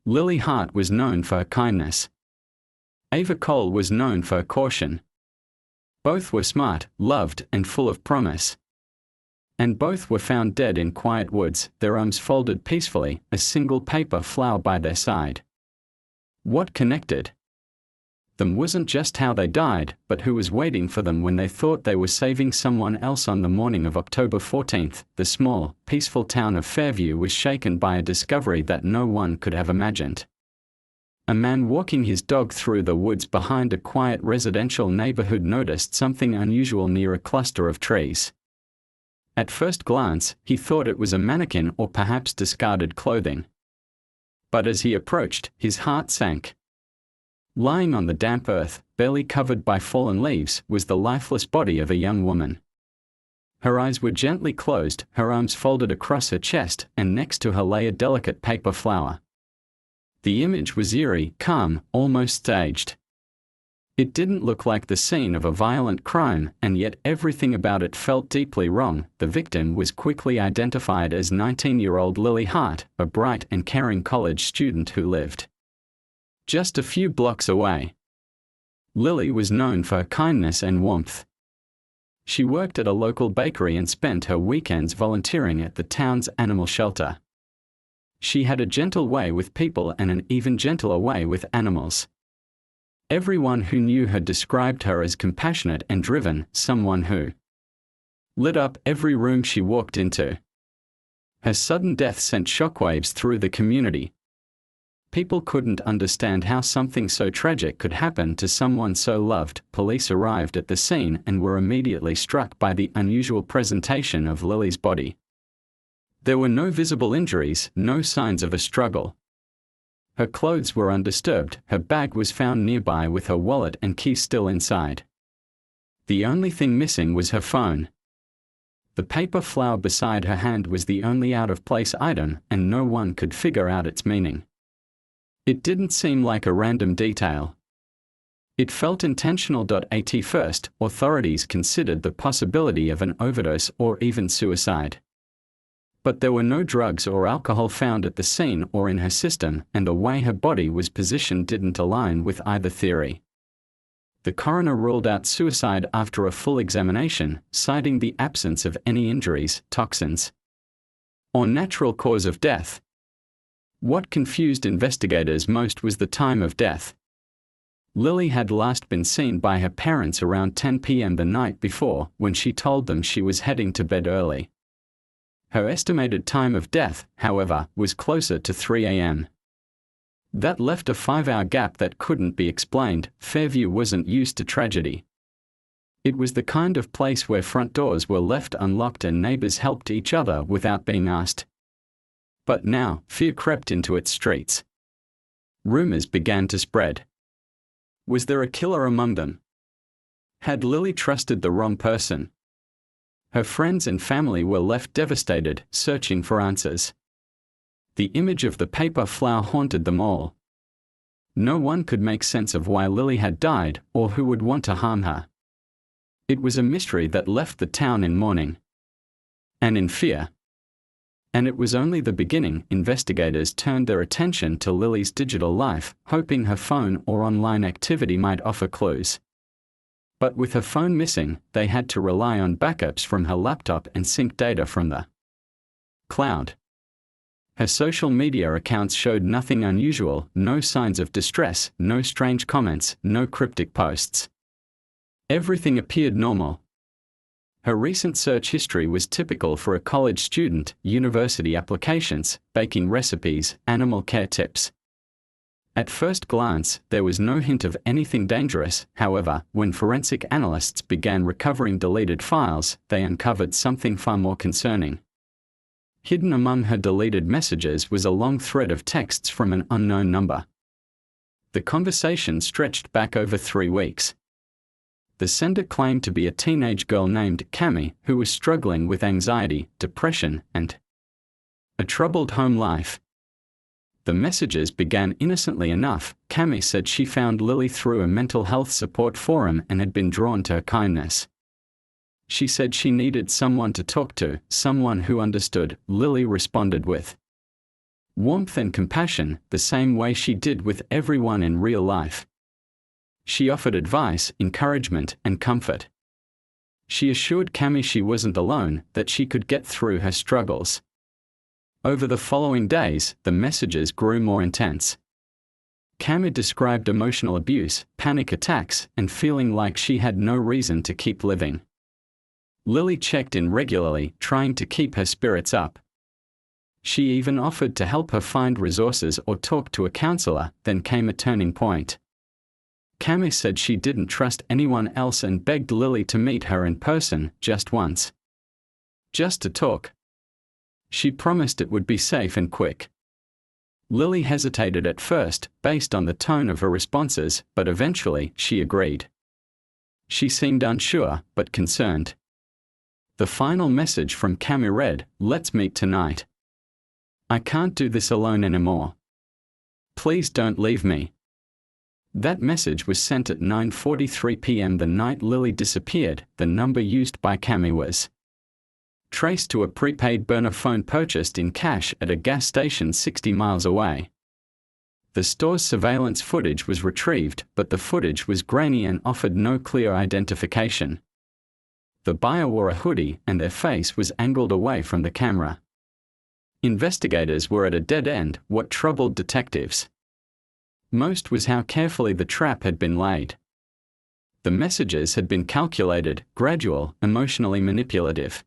Lily Hart was known for her kindness. Ava Cole was known for her caution. Both were smart, loved, and full of promise. And both were found dead in quiet woods, their arms folded peacefully, a single paper flower by their side. What connected them wasn't just how they died, but who was waiting for them when they thought they were saving someone else. On the morning of October 14th, the small, peaceful town of Fairview was shaken by a discovery that no one could have imagined. A man walking his dog through the woods behind a quiet residential neighborhood noticed something unusual near a cluster of trees. At first glance, he thought it was a mannequin or perhaps discarded clothing. But as he approached, his heart sank. Lying on the damp earth, barely covered by fallen leaves, was the lifeless body of a young woman. Her eyes were gently closed, her arms folded across her chest, and next to her lay a delicate paper flower. The image was eerie, calm, almost staged. It didn't look like the scene of a violent crime, and yet everything about it felt deeply wrong. The victim was quickly identified as 19-year-old Lily Hart, a bright and caring college student who lived just a few blocks away. Lily was known for her kindness and warmth. She worked at a local bakery and spent her weekends volunteering at the town's animal shelter. She had a gentle way with people and an even gentler way with animals. Everyone who knew her described her as compassionate and driven, someone who lit up every room she walked into. Her sudden death sent shockwaves through the community. People couldn't understand how something so tragic could happen to someone so loved. Police arrived at the scene and were immediately struck by the unusual presentation of Lily's body. There were no visible injuries, no signs of a struggle. Her clothes were undisturbed, her bag was found nearby with her wallet and keys still inside. The only thing missing was her phone. The paper flower beside her hand was the only out-of-place item, and no one could figure out its meaning. It didn't seem like a random detail. It felt intentional. At first, authorities considered the possibility of an overdose or even suicide. But there were no drugs or alcohol found at the scene or in her system, and the way her body was positioned didn't align with either theory. The coroner ruled out suicide after a full examination, citing the absence of any injuries, toxins, or natural cause of death. What confused investigators most was the time of death. Lily had last been seen by her parents around 10 p.m. the night before, when she told them she was heading to bed early. Her estimated time of death, however, was closer to 3 a.m. That left a 5-hour gap that couldn't be explained. Fairview wasn't used to tragedy. It was the kind of place where front doors were left unlocked and neighbors helped each other without being asked. But now, fear crept into its streets. Rumors began to spread. Was there a killer among them? Had Lily trusted the wrong person? Her friends and family were left devastated, searching for answers. The image of the paper flower haunted them all. No one could make sense of why Lily had died, or who would want to harm her. It was a mystery that left the town in mourning and in fear. And it was only the beginning. Investigators turned their attention to Lily's digital life, hoping her phone or online activity might offer clues. But with her phone missing, they had to rely on backups from her laptop and sync data from the cloud. Her social media accounts showed nothing unusual, no signs of distress, no strange comments, no cryptic posts. Everything appeared normal. Her recent search history was typical for a college student: university applications, baking recipes, animal care tips. At first glance, there was no hint of anything dangerous. However, when forensic analysts began recovering deleted files, they uncovered something far more concerning. Hidden among her deleted messages was a long thread of texts from an unknown number. The conversation stretched back over 3 weeks. The sender claimed to be a teenage girl named Cami, who was struggling with anxiety, depression, and a troubled home life. The messages began innocently enough. Cami said she found Lily through a mental health support forum and had been drawn to her kindness. She said she needed someone to talk to, someone who understood. Lily responded with, Warmth and compassion, the same way she did with everyone in real life. She offered advice, encouragement, and comfort. She assured Cami she wasn't alone, that she could get through her struggles. Over the following days, the messages grew more intense. Cami described emotional abuse, panic attacks, and feeling like she had no reason to keep living. Lily checked in regularly, trying to keep her spirits up. She even offered to help her find resources or talk to a counselor. Then came a turning point. Cami said she didn't trust anyone else and begged Lily to meet her in person, just once. Just to talk. She promised it would be safe and quick. Lily hesitated at first, based on the tone of her responses, but eventually she agreed. She seemed unsure, but concerned. The final message from Cami read, "Let's meet tonight. I can't do this alone anymore. Please don't leave me." That message was sent at 9:43 p.m. the night Lily disappeared. The number used by Cami was traced to a prepaid burner phone purchased in cash at a gas station 60 miles away. The store's surveillance footage was retrieved, but the footage was grainy and offered no clear identification. The buyer wore a hoodie, and their face was angled away from the camera. Investigators were at a dead end. What troubled detectives most was how carefully the trap had been laid. The messages had been calculated, gradual, emotionally manipulative.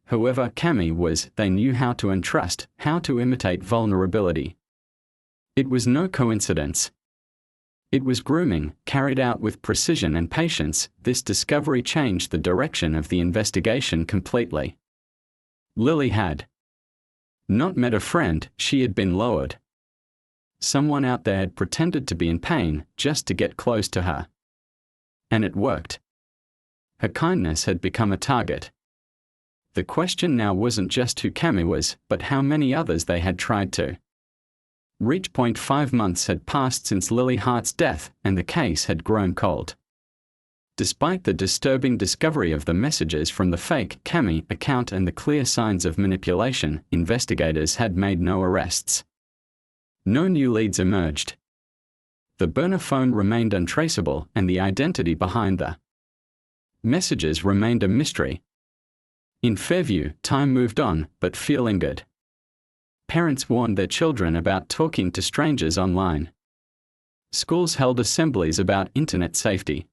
Whoever Cami was, they knew how to entrust, how to imitate vulnerability. It was no coincidence. It was grooming, carried out with precision and patience. This discovery changed the direction of the investigation completely. Lily had not met a friend, she had been lowered. Someone out there had pretended to be in pain, just to get close to her. And it worked. Her kindness had become a target. The question now wasn't just who Cami was, but how many others they had tried to reach. 5 months had passed since Lily Hart's death, and the case had grown cold. Despite the disturbing discovery of the messages from the fake Cami account and the clear signs of manipulation, investigators had made no arrests. No new leads emerged. The burner phone remained untraceable, and the identity behind the messages remained a mystery. In Fairview, time moved on, but fear lingered. Parents warned their children about talking to strangers online. Schools held assemblies about internet safety.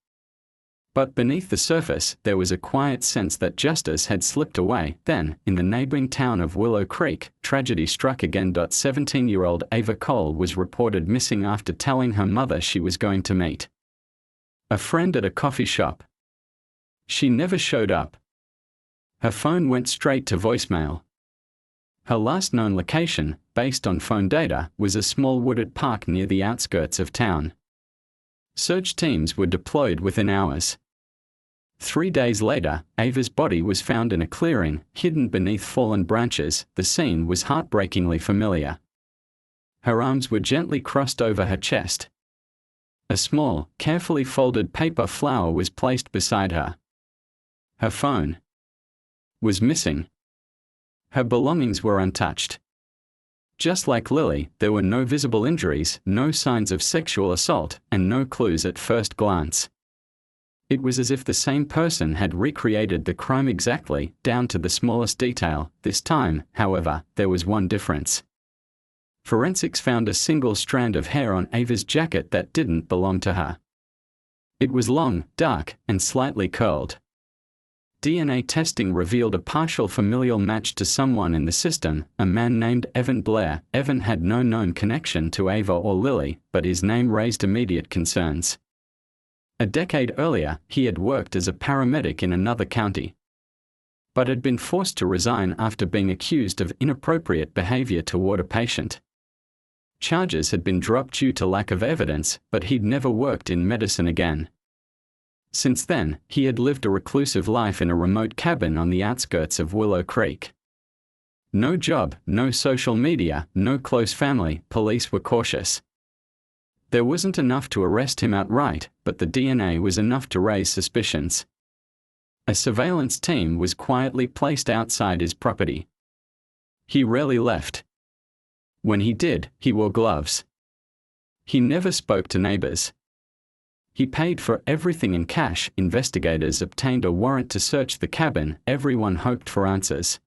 But beneath the surface, there was a quiet sense that justice had slipped away. Then, in the neighboring town of Willow Creek, tragedy struck again. 17-year-old Ava Cole was reported missing after telling her mother she was going to meet a friend at a coffee shop. She never showed up. Her phone went straight to voicemail. Her last known location, based on phone data, was a small wooded park near the outskirts of town. Search teams were deployed within hours. 3 days later, Ava's body was found in a clearing, hidden beneath fallen branches. The scene was heartbreakingly familiar. Her arms were gently crossed over her chest. A small, carefully folded paper flower was placed beside her. Her phone was missing. Her belongings were untouched. Just like Lily, there were no visible injuries, no signs of sexual assault, and no clues at first glance. It was as if the same person had recreated the crime exactly, down to the smallest detail. This time, however, there was one difference. Forensics found a single strand of hair on Ava's jacket that didn't belong to her. It was long, dark, and slightly curled. DNA testing revealed a partial familial match to someone in the system, a man named Evan Blair. Evan had no known connection to Ava or Lily, but his name raised immediate concerns. A decade earlier, he had worked as a paramedic in another county, but had been forced to resign after being accused of inappropriate behavior toward a patient. Charges had been dropped due to lack of evidence, but he'd never worked in medicine again. Since then, he had lived a reclusive life in a remote cabin on the outskirts of Willow Creek. No job, no social media, no close family. Police were cautious. There wasn't enough to arrest him outright, but the DNA was enough to raise suspicions. A surveillance team was quietly placed outside his property. He rarely left. When he did, he wore gloves. He never spoke to neighbors. He paid for everything in cash. Investigators obtained a warrant to search the cabin. Everyone hoped for answers.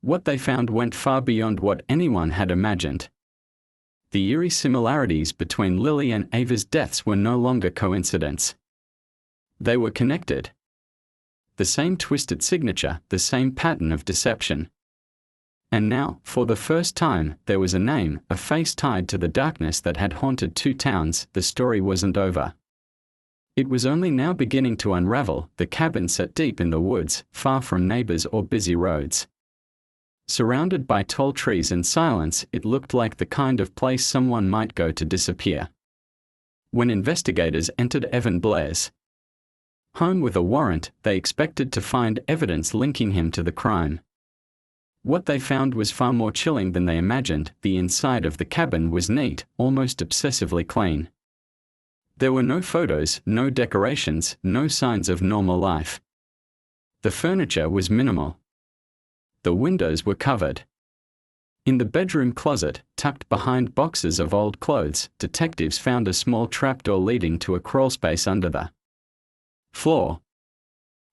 What they found went far beyond what anyone had imagined. The eerie similarities between Lily and Ava's deaths were no longer coincidence. They were connected. The same twisted signature, the same pattern of deception. And now, for the first time, there was a name, a face tied to the darkness that had haunted two towns. The story wasn't over. It was only now beginning to unravel. The cabin sat deep in the woods, far from neighbors or busy roads. Surrounded by tall trees and silence, it looked like the kind of place someone might go to disappear. When investigators entered Evan Blair's home with a warrant, they expected to find evidence linking him to the crime. What they found was far more chilling than they imagined. The inside of the cabin was neat, almost obsessively clean. There were no photos, no decorations, no signs of normal life. The furniture was minimal. The windows were covered. In the bedroom closet, tucked behind boxes of old clothes, detectives found a small trapdoor leading to a crawlspace under the floor.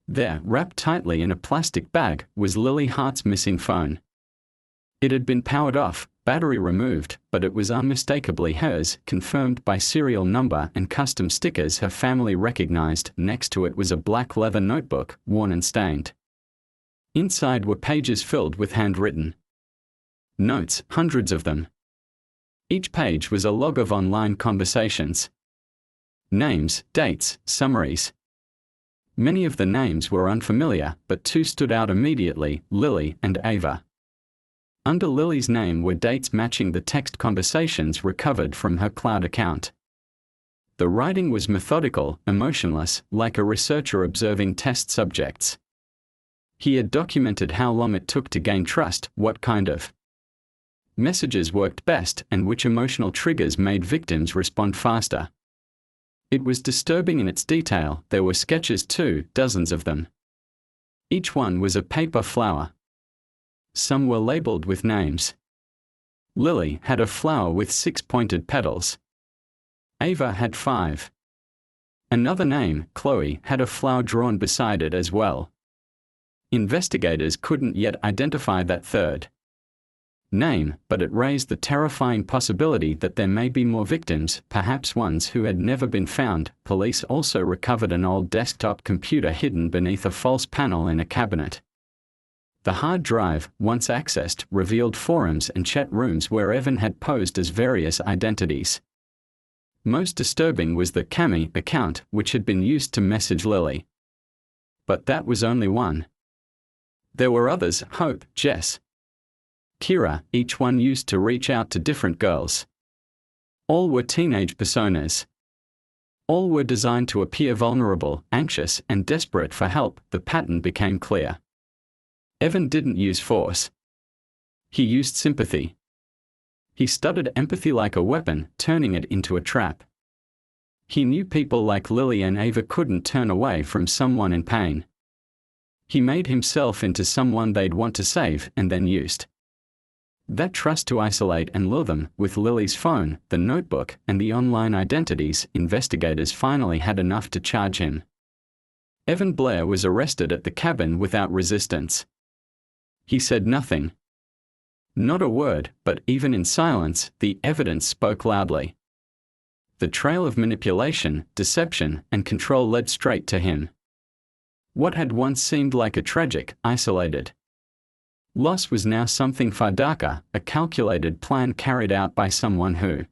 There, wrapped tightly in a plastic bag, was Lily Hart's missing phone. It had been powered off, battery removed, but it was unmistakably hers, confirmed by serial number and custom stickers her family recognized. Next to it was a black leather notebook, worn and stained. Inside were pages filled with handwritten notes, hundreds of them. Each page was a log of online conversations. Names, dates, summaries. Many of the names were unfamiliar, but two stood out immediately: Lily and Ava. Under Lily's name were dates matching the text conversations recovered from her cloud account. The writing was methodical, emotionless, like a researcher observing test subjects. He had documented how long it took to gain trust, what kind of messages worked best, and which emotional triggers made victims respond faster. It was disturbing in its detail. There were sketches too, dozens of them. Each one was a paper flower. Some were labeled with names. Lily had a flower with 6 pointed petals. Ava had 5. Another name, Chloe, had a flower drawn beside it as well. Investigators couldn't yet identify that third name, but it raised the terrifying possibility that there may be more victims, perhaps ones who had never been found. Police also recovered an old desktop computer hidden beneath a false panel in a cabinet. The hard drive, once accessed, revealed forums and chat rooms where Evan had posed as various identities. Most disturbing was the Cami account, which had been used to message Lily. But that was only one. There were others: Hope, Jess, Kira, each one used to reach out to different girls. All were teenage personas. All were designed to appear vulnerable, anxious, and desperate for help. The pattern became clear. Evan didn't use force. He used sympathy. He studied empathy like a weapon, turning it into a trap. He knew people like Lily and Ava couldn't turn away from someone in pain. He made himself into someone they'd want to save, and then used that trust to isolate and lure them. With Lily's phone, the notebook, and the online identities, investigators finally had enough to charge him. Evan Blair was arrested at the cabin without resistance. He said nothing. Not a word, but even in silence, the evidence spoke loudly. The trail of manipulation, deception, and control led straight to him. What had once seemed like a tragic, isolated loss was now something far darker, a calculated plan carried out by someone who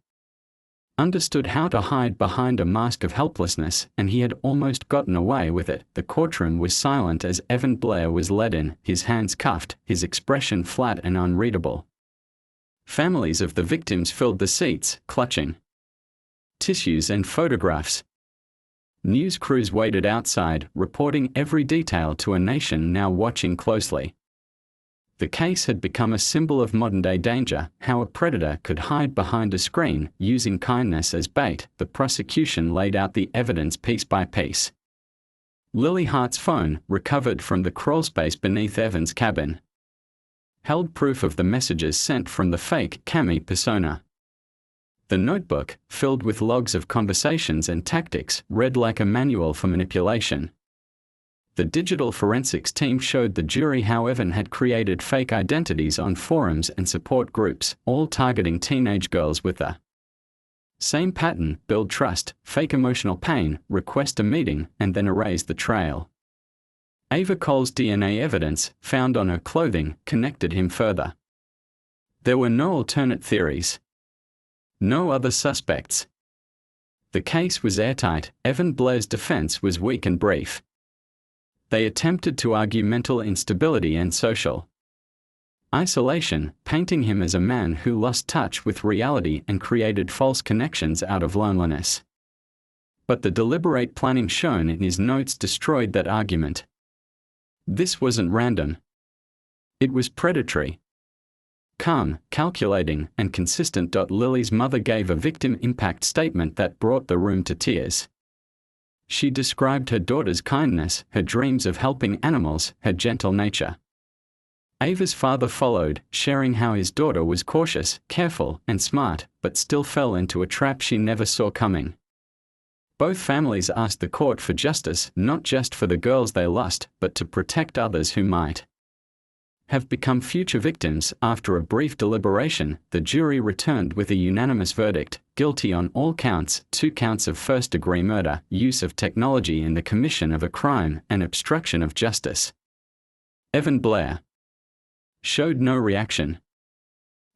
understood how to hide behind a mask of helplessness, and he had almost gotten away with it. The courtroom was silent as Evan Blair was led in, his hands cuffed, his expression flat and unreadable. Families of the victims filled the seats, clutching tissues and photographs. News crews waited outside, reporting every detail to a nation now watching closely. The case had become a symbol of modern-day danger, how a predator could hide behind a screen, using kindness as bait. The prosecution laid out the evidence piece by piece. Lily Hart's phone, recovered from the crawlspace beneath Evan's cabin. held proof of the messages sent from the fake Cami persona. The notebook, filled with logs of conversations and tactics, read like a manual for manipulation. The digital forensics team showed the jury how Evan had created fake identities on forums and support groups, all targeting teenage girls with the same pattern: build trust, fake emotional pain, request a meeting, and then erase the trail. Ava Cole's DNA evidence, found on her clothing, connected him further. There were no alternate theories. No other suspects. The case was airtight. Evan Blair's defense was weak and brief. They attempted to argue mental instability and social isolation, painting him as a man who lost touch with reality and created false connections out of loneliness. But the deliberate planning shown in his notes destroyed that argument. This wasn't random. It was predatory. Calm, calculating, and consistent. Lily's mother gave a victim impact statement that brought the room to tears. She described her daughter's kindness, her dreams of helping animals, her gentle nature. Ava's father followed, sharing how his daughter was cautious, careful, and smart, but still fell into a trap she never saw coming. Both families asked the court for justice, not just for the girls they lost, but to protect others who might have become future victims. After a brief deliberation, the jury returned with a unanimous verdict: guilty on all counts, 2 counts of first-degree murder, use of technology in the commission of a crime, and obstruction of justice. Evan Blair showed no reaction.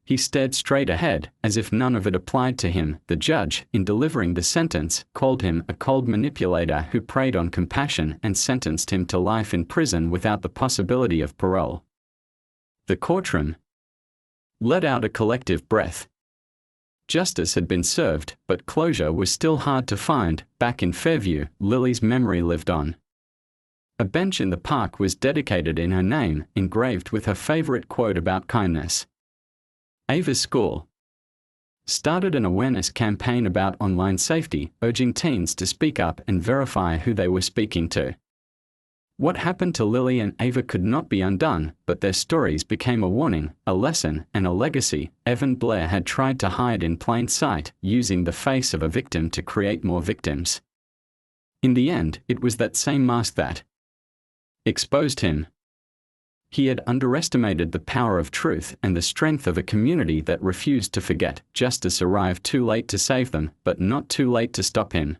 He stared straight ahead, as if none of it applied to him. The judge, in delivering the sentence, called him a cold manipulator who preyed on compassion and sentenced him to life in prison without the possibility of parole. The courtroom let out a collective breath. Justice had been served, but closure was still hard to find. Back in Fairview, Lily's memory lived on. A bench in the park was dedicated in her name, engraved with her favorite quote about kindness. Ava's school started an awareness campaign about online safety, urging teens to speak up and verify who they were speaking to. What happened to Lily and Ava could not be undone, but their stories became a warning, a lesson, and a legacy Evan Blair had tried to hide in plain sight, using the face of a victim to create more victims. In the end, it was that same mask that exposed him. He had underestimated the power of truth and the strength of a community that refused to forget. Justice arrived too late to save them, but not too late to stop him.